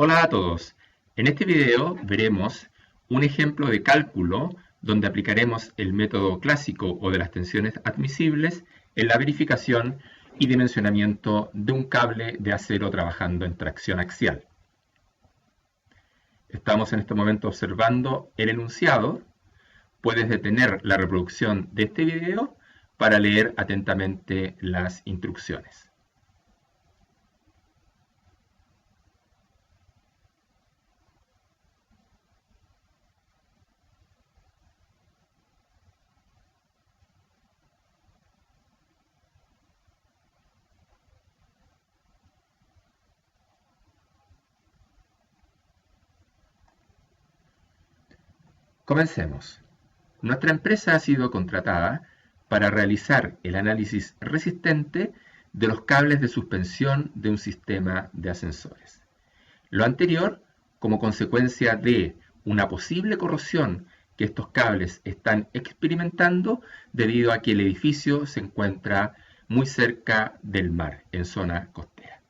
Hola a todos. En este video veremos un ejemplo de cálculo donde aplicaremos el método clásico o de las tensiones admisibles en la verificación y dimensionamiento de un cable de acero trabajando en tracción axial. Estamos en este momento observando el enunciado. Puedes detener la reproducción de este video para leer atentamente las instrucciones. Comencemos. Nuestra empresa ha sido contratada para realizar el análisis resistente de los cables de suspensión de un sistema de ascensores. Lo anterior como consecuencia de una posible corrosión que estos cables están experimentando debido a que el edificio se encuentra muy cerca del mar, en zona costera.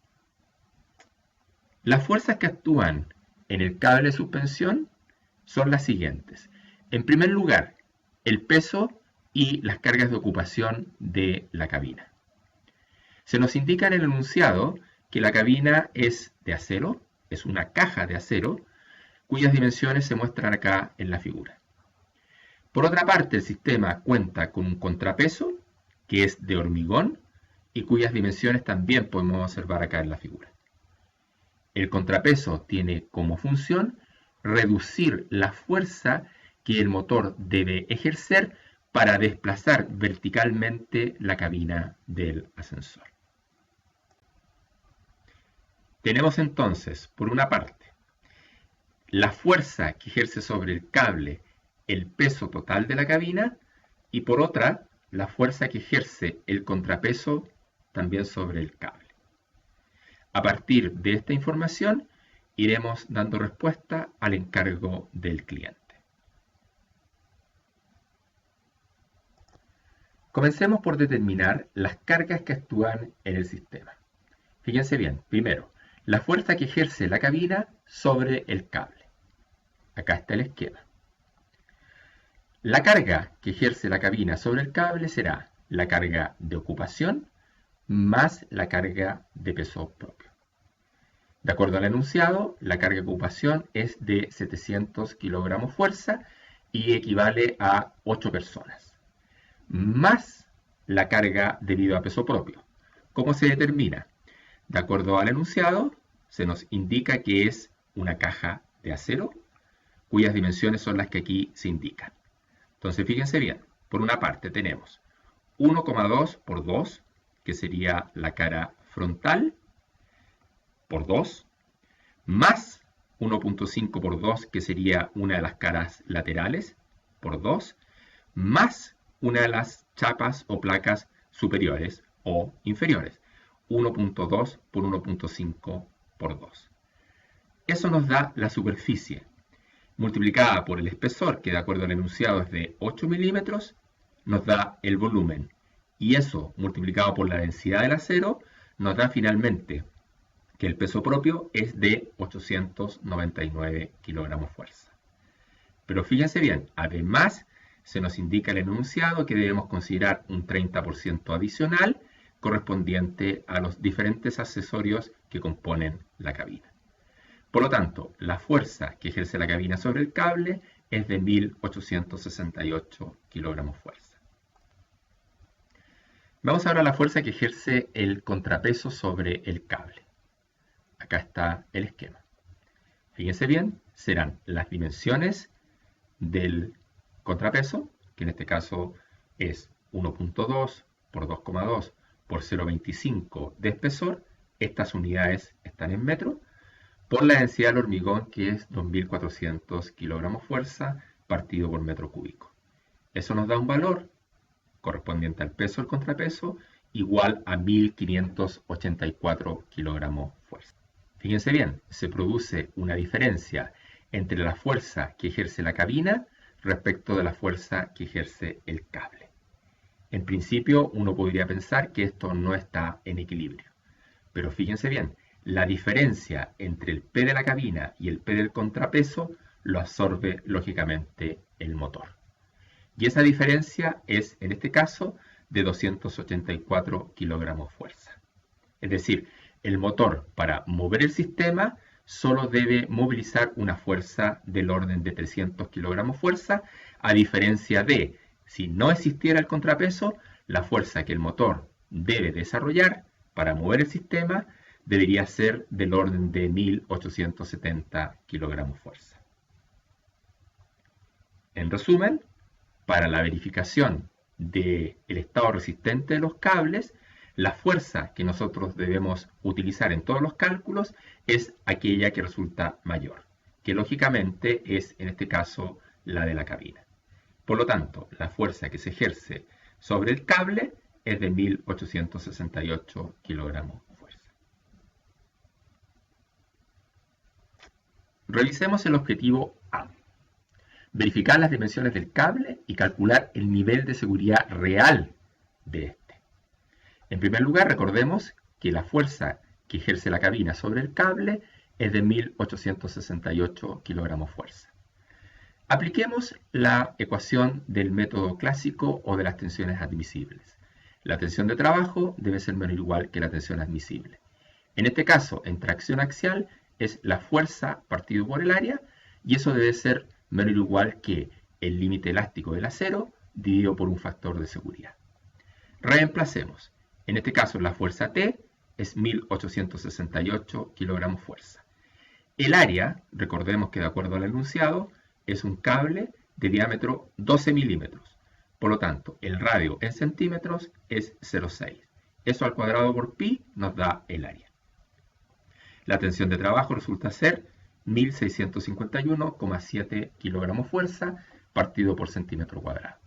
Las fuerzas que actúan en el cable de suspensión son las siguientes. En primer lugar, el peso y las cargas de ocupación de la cabina. Se nos indica en el enunciado que la cabina es de acero, es una caja de acero, cuyas dimensiones se muestran acá en la figura. Por otra parte, el sistema cuenta con un contrapeso, que es de hormigón, y cuyas dimensiones también podemos observar acá en la figura. El contrapeso tiene como función reducir la fuerza que el motor debe ejercer para desplazar verticalmente la cabina del ascensor. Tenemos entonces, por una parte, la fuerza que ejerce sobre el cable el peso total de la cabina y por otra, la fuerza que ejerce el contrapeso también sobre el cable. A partir de esta información, iremos dando respuesta al encargo del cliente. Comencemos por determinar las cargas que actúan en el sistema. Fíjense bien, primero, la fuerza que ejerce la cabina sobre el cable. Acá está el esquema. La carga que ejerce la cabina sobre el cable será la carga de ocupación más la carga de peso propio. De acuerdo al enunciado, la carga de ocupación es de 700 kilogramos fuerza y equivale a 8 personas. Más la carga debido a peso propio. ¿Cómo se determina? De acuerdo al enunciado, se nos indica que es una caja de acero, cuyas dimensiones son las que aquí se indican. Entonces, fíjense bien, por una parte tenemos 1,2 por 2, que sería la cara frontal, por 2, más 1,5 por 2, que sería una de las caras laterales, por 2, más una de las chapas o placas superiores o inferiores, 1,2 por 1,5 por 2. Eso nos da la superficie, multiplicada por el espesor, que de acuerdo al enunciado es de 8 milímetros, nos da el volumen. Y eso, multiplicado por la densidad del acero, nos da finalmente que el peso propio es de 899 kilogramos fuerza. Pero fíjense bien, además se nos indica el enunciado que debemos considerar un 30% adicional correspondiente a los diferentes accesorios que componen la cabina. Por lo tanto, la fuerza que ejerce la cabina sobre el cable es de 1868 kilogramos fuerza. Vamos ahora a la fuerza que ejerce el contrapeso sobre el cable. Acá está el esquema. Fíjense bien, serán las dimensiones del contrapeso, que en este caso es 1,2 por 2,2 por 0,25 de espesor. Estas unidades están en metros. Por la densidad del hormigón, que es 2.400 kilogramos fuerza partido por metro cúbico. Eso nos da un valor correspondiente al peso del contrapeso igual a 1.584 kilogramos fuerza. Fíjense bien, se produce una diferencia entre la fuerza que ejerce la cabina respecto de la fuerza que ejerce el cable. En principio, uno podría pensar que esto no está en equilibrio. Pero fíjense bien, la diferencia entre el P de la cabina y el P del contrapeso lo absorbe lógicamente el motor. Y esa diferencia es, en este caso, de 284 kilogramos fuerza. Es decir, el motor para mover el sistema solo debe movilizar una fuerza del orden de 300 kilogramos fuerza, a diferencia de, si no existiera el contrapeso, la fuerza que el motor debe desarrollar para mover el sistema debería ser del orden de 1870 kilogramos fuerza. En resumen, para la verificación del estado resistente de los cables, la fuerza que nosotros debemos utilizar en todos los cálculos es aquella que resulta mayor, que lógicamente es en este caso la de la cabina. Por lo tanto, la fuerza que se ejerce sobre el cable es de 1868 kilogramos fuerza. Revisemos el objetivo A. Verificar las dimensiones del cable y calcular el nivel de seguridad real de este. En primer lugar, recordemos que la fuerza que ejerce la cabina sobre el cable es de 1868 kilogramos fuerza. Apliquemos la ecuación del método clásico o de las tensiones admisibles. La tensión de trabajo debe ser menor o igual que la tensión admisible. En este caso, en tracción axial es la fuerza partido por el área, y eso debe ser menor o igual que el límite elástico del acero dividido por un factor de seguridad. Reemplacemos. En este caso, la fuerza T es 1868 kilogramos fuerza. El área, recordemos que de acuerdo al enunciado, es un cable de diámetro 12 milímetros. Por lo tanto, el radio en centímetros es 0,6. Eso al cuadrado por pi nos da el área. La tensión de trabajo resulta ser 1651,7 kilogramos fuerza partido por centímetro cuadrado.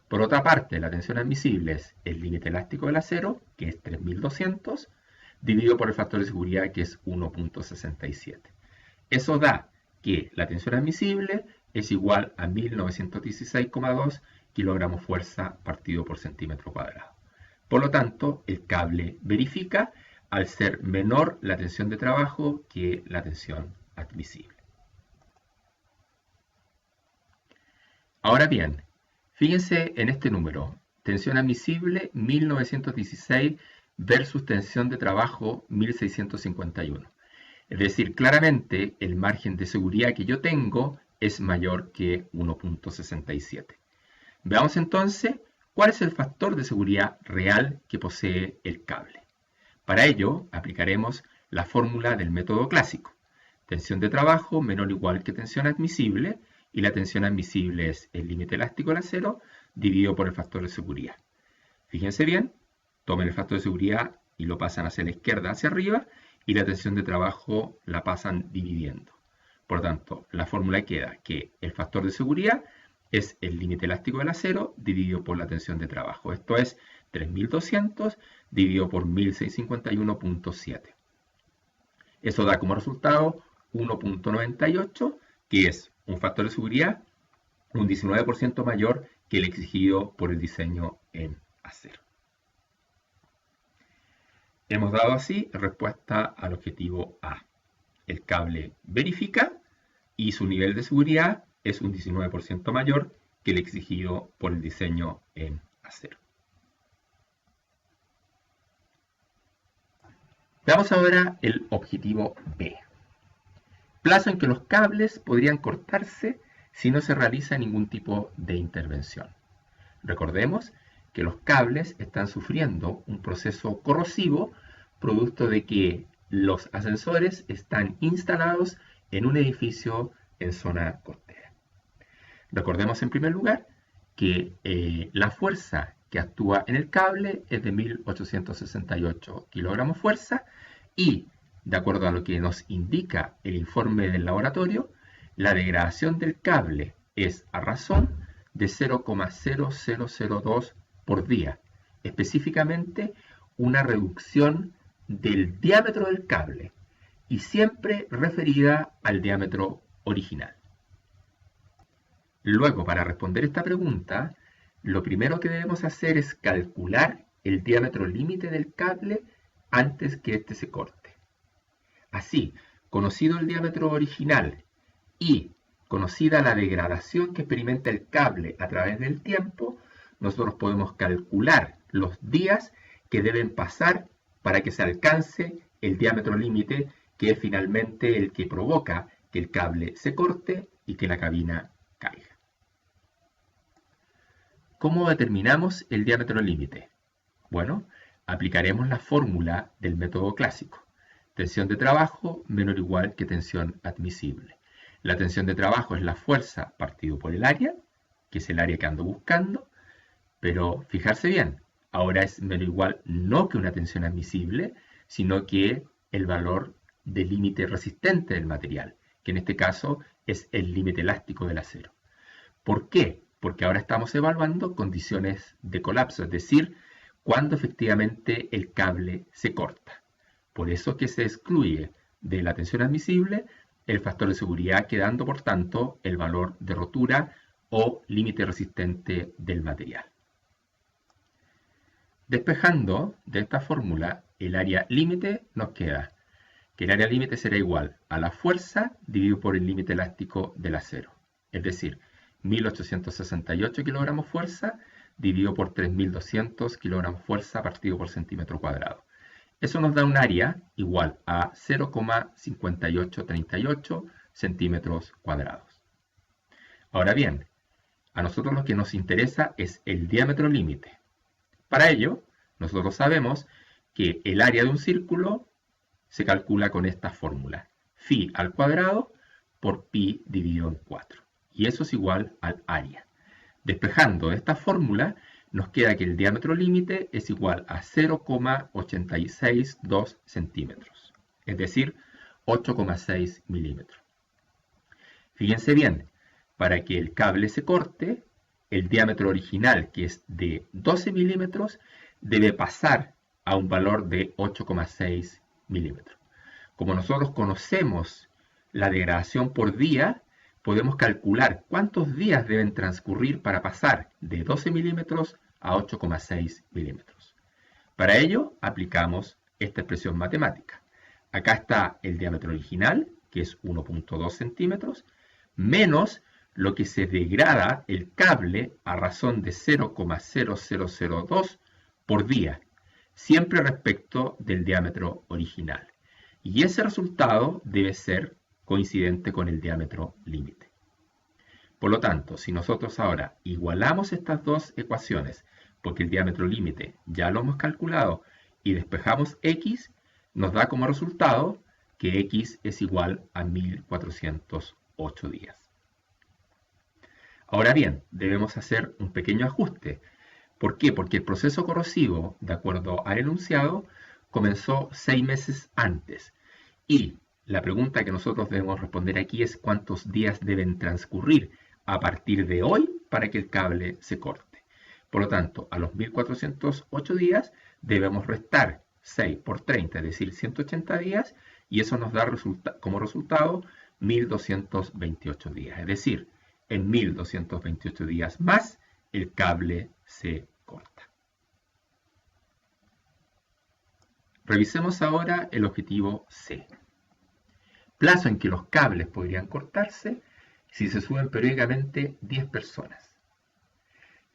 Por otra parte, la tensión admisible es el límite elástico del acero, que es 3200, dividido por el factor de seguridad, que es 1.67. Eso da que la tensión admisible es igual a 1916,2 kilogramos fuerza partido por centímetro cuadrado. Por lo tanto, el cable verifica al ser menor la tensión de trabajo que la tensión admisible. Ahora bien, fíjense en este número, tensión admisible 1916 versus tensión de trabajo 1651. Es decir, claramente el margen de seguridad que yo tengo es mayor que 1.67. Veamos entonces cuál es el factor de seguridad real que posee el cable. Para ello aplicaremos la fórmula del método clásico. Tensión de trabajo menor o igual que tensión admisible, y la tensión admisible es el límite elástico del acero dividido por el factor de seguridad. Fíjense bien, tomen el factor de seguridad y lo pasan hacia la izquierda, hacia arriba, y la tensión de trabajo la pasan dividiendo. Por lo tanto, la fórmula queda que el factor de seguridad es el límite elástico del acero dividido por la tensión de trabajo. Esto es 3200 dividido por 1651.7. Eso da como resultado 1.98, que es un factor de seguridad un 19% mayor que el exigido por el diseño en acero. Hemos dado así respuesta al objetivo A. El cable verifica y su nivel de seguridad es un 19% mayor que el exigido por el diseño en acero. Veamos ahora el objetivo B. Plazo en que los cables podrían cortarse si no se realiza ningún tipo de intervención. Recordemos que los cables están sufriendo un proceso corrosivo producto de que los ascensores están instalados en un edificio en zona costera. Recordemos en primer lugar que la fuerza que actúa en el cable es de 1868 kilogramos fuerza y, de acuerdo a lo que nos indica el informe del laboratorio, la degradación del cable es a razón de 0,0002 por día, específicamente una reducción del diámetro del cable y siempre referida al diámetro original. Luego, para responder esta pregunta, lo primero que debemos hacer es calcular el diámetro límite del cable antes que éste se corte. Así, conocido el diámetro original y conocida la degradación que experimenta el cable a través del tiempo, nosotros podemos calcular los días que deben pasar para que se alcance el diámetro límite, que es finalmente el que provoca que el cable se corte y que la cabina caiga. ¿Cómo determinamos el diámetro límite? Bueno, aplicaremos la fórmula del método clásico. Tensión de trabajo menor o igual que tensión admisible. La tensión de trabajo es la fuerza partido por el área, que es el área que ando buscando, pero fijarse bien, ahora es menor o igual no que una tensión admisible, sino que el valor del límite resistente del material, que en este caso es el límite elástico del acero. ¿Por qué? Porque ahora estamos evaluando condiciones de colapso, es decir, cuando efectivamente el cable se corta. Por eso que se excluye de la tensión admisible el factor de seguridad, quedando por tanto el valor de rotura o límite resistente del material. Despejando de esta fórmula el área límite, nos queda que el área límite será igual a la fuerza dividido por el límite elástico del acero, es decir, 1868 kilogramos fuerza dividido por 3200 kilogramos fuerza partido por centímetro cuadrado. Eso nos da un área igual a 0,5838 centímetros cuadrados. Ahora bien, a nosotros lo que nos interesa es el diámetro límite. Para ello, nosotros sabemos que el área de un círculo se calcula con esta fórmula, phi al cuadrado por pi dividido en 4. Y eso es igual al área. Despejando esta fórmula, nos queda que el diámetro límite es igual a 0,862 centímetros, es decir, 8,6 milímetros. Fíjense bien, para que el cable se corte, el diámetro original, que es de 12 milímetros, debe pasar a un valor de 8,6 milímetros. Como nosotros conocemos la degradación por día, podemos calcular cuántos días deben transcurrir para pasar de 12 milímetros a 8,6 milímetros. Para ello, aplicamos esta expresión matemática. Acá está el diámetro original, que es 1,2 centímetros, menos lo que se degrada el cable a razón de 0,0002 por día, siempre respecto del diámetro original. Y ese resultado debe ser coincidente con el diámetro límite. Por lo tanto, si nosotros ahora igualamos estas dos ecuaciones, porque el diámetro límite ya lo hemos calculado, y despejamos x, nos da como resultado que x es igual a 1408 días. Ahora bien, debemos hacer un pequeño ajuste. ¿Por qué? Porque el proceso corrosivo, de acuerdo al enunciado, comenzó 6 meses antes. Y la pregunta que nosotros debemos responder aquí es cuántos días deben transcurrir a partir de hoy para que el cable se corte. Por lo tanto, a los 1408 días debemos restar 6 por 30, es decir, 180 días, y eso nos da como resultado 1228 días. Es decir, en 1228 días más, el cable se corta. Revisemos ahora el objetivo C. Plazo en que los cables podrían cortarse si se suben periódicamente 10 personas.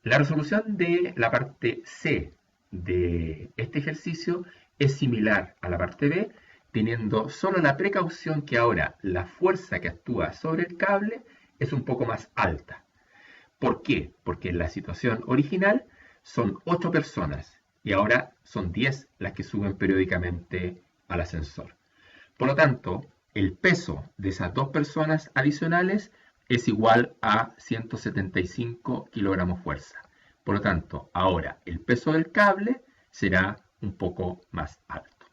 La resolución de la parte C de este ejercicio es similar a la parte B, teniendo solo la precaución que ahora la fuerza que actúa sobre el cable es un poco más alta. ¿Por qué? Porque en la situación original son 8 personas y ahora son 10 las que suben periódicamente al ascensor. Por lo tanto, el peso de esas 2 personas adicionales es igual a 175 kilogramos fuerza. Por lo tanto, ahora el peso del cable será un poco más alto.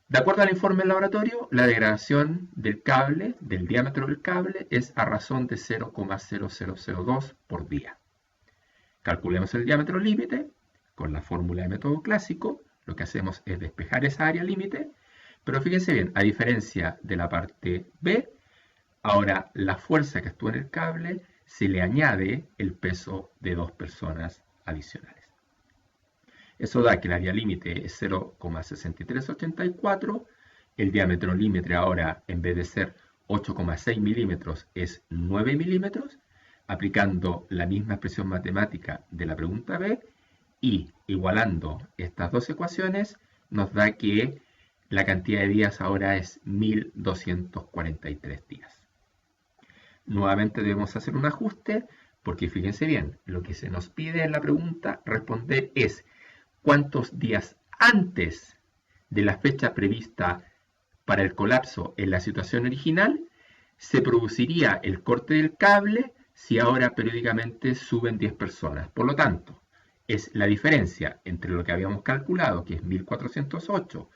De acuerdo al informe del laboratorio, la degradación del cable, del diámetro del cable, es a razón de 0,0002 por día. Calculemos el diámetro límite con la fórmula de método clásico. Lo que hacemos es despejar esa área límite, pero fíjense bien, a diferencia de la parte B, ahora la fuerza que actúa en el cable se le añade el peso de 2 personas adicionales. Eso da que el área límite es 0,6384 El diámetro límite ahora, en vez de ser 8,6 milímetros, es 9 milímetros, aplicando la misma expresión matemática de la pregunta B y igualando estas dos ecuaciones, nos da que la cantidad de días ahora es 1243 días. Nuevamente debemos hacer un ajuste porque fíjense bien, lo que se nos pide en la pregunta responder es cuántos días antes de la fecha prevista para el colapso en la situación original se produciría el corte del cable si ahora periódicamente suben 10 personas. Por lo tanto, es la diferencia entre lo que habíamos calculado, que es 1408,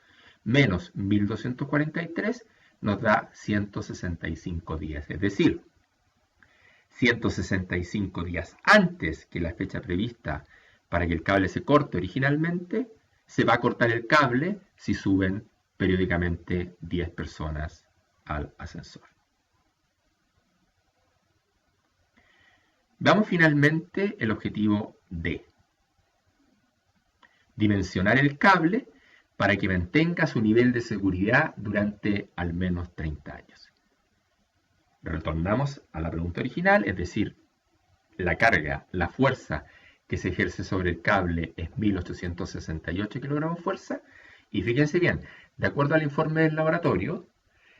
menos 1243, nos da 165 días. Es decir, 165 días antes que la fecha prevista para que el cable se corte originalmente, se va a cortar el cable si suben periódicamente 10 personas al ascensor. Veamos finalmente el objetivo D. Dimensionar el cable para que mantenga su nivel de seguridad durante al menos 30 años. Retornamos a la pregunta original, es decir, la carga, la fuerza que se ejerce sobre el cable es 1868 kilogramos fuerza. Y fíjense bien, de acuerdo al informe del laboratorio,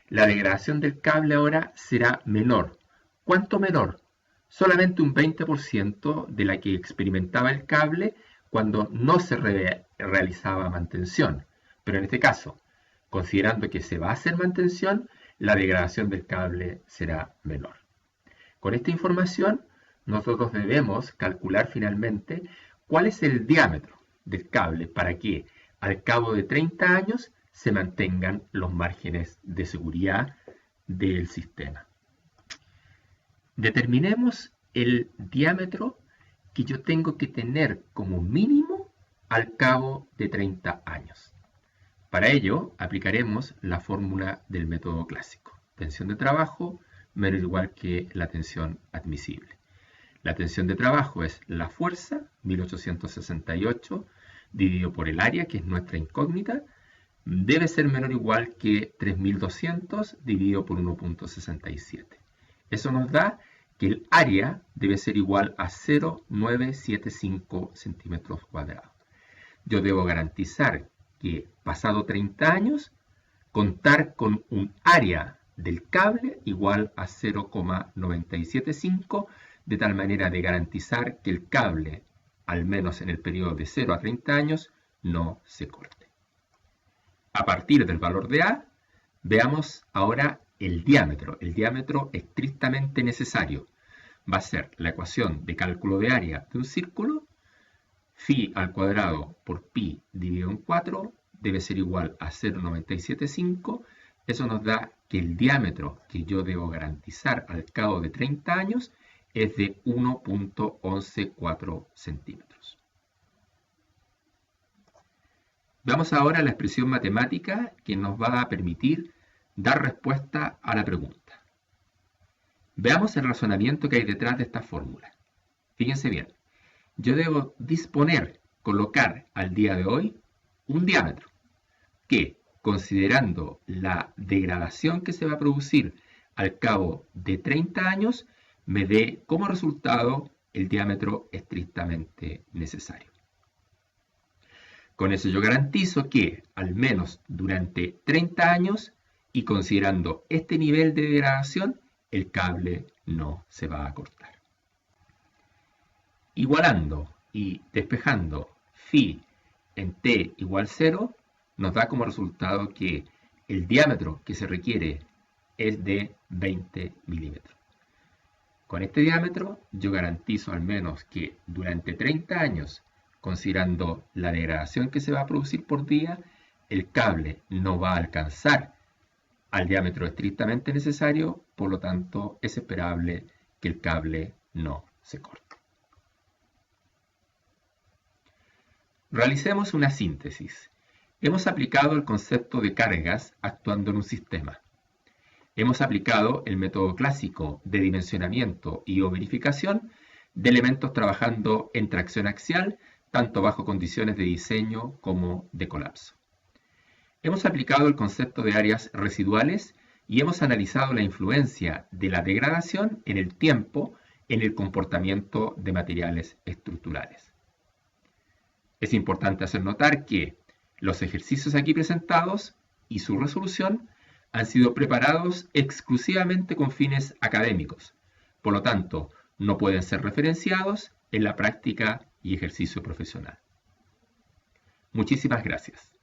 la degradación del cable ahora será menor. ¿Cuánto menor? Solamente un 20% de la que experimentaba el cable cuando no se realizaba mantención. Pero en este caso, considerando que se va a hacer mantención, la degradación del cable será menor. Con esta información, nosotros debemos calcular finalmente cuál es el diámetro del cable para que al cabo de 30 años se mantengan los márgenes de seguridad del sistema. Determinemos el diámetro que yo tengo que tener como mínimo al cabo de 30 años. Para ello, aplicaremos la fórmula del método clásico. Tensión de trabajo menor o igual que la tensión admisible. La tensión de trabajo es la fuerza, 1868, dividido por el área, que es nuestra incógnita, debe ser menor o igual que 3200 dividido por 1.67. Eso nos da que el área debe ser igual a 0,975 centímetros cuadrados. Yo debo garantizar que, pasado 30 años, contar con un área del cable igual a 0,975, de tal manera de garantizar que el cable, al menos en el periodo de 0 a 30 años, no se corte. A partir del valor de A, veamos ahora el diámetro estrictamente necesario. Va a ser la ecuación de cálculo de área de un círculo, phi al cuadrado por pi dividido en 4, debe ser igual a 0,975. Eso nos da que el diámetro que yo debo garantizar al cabo de 30 años es de 1.114 centímetros. Veamos ahora la expresión matemática que nos va a permitir dar respuesta a la pregunta. Veamos el razonamiento que hay detrás de esta fórmula. Fíjense bien, yo debo colocar al día de hoy un diámetro que, considerando la degradación que se va a producir al cabo de 30 años, me dé como resultado el diámetro estrictamente necesario. Con eso yo garantizo que, al menos durante 30 años, y considerando este nivel de degradación, el cable no se va a cortar. Igualando y despejando phi en t igual 0, nos da como resultado que el diámetro que se requiere es de 20 milímetros. Con este diámetro yo garantizo al menos que durante 30 años, considerando la degradación que se va a producir por día, el cable no va a alcanzar al diámetro estrictamente necesario, por lo tanto es esperable que el cable no se corte. Realicemos una síntesis. Hemos aplicado el concepto de cargas actuando en un sistema. Hemos aplicado el método clásico de dimensionamiento y o verificación de elementos trabajando en tracción axial, tanto bajo condiciones de diseño como de colapso. Hemos aplicado el concepto de áreas residuales y hemos analizado la influencia de la degradación en el tiempo en el comportamiento de materiales estructurales. Es importante hacer notar que los ejercicios aquí presentados y su resolución han sido preparados exclusivamente con fines académicos. Por lo tanto, no pueden ser referenciados en la práctica y ejercicio profesional. Muchísimas gracias.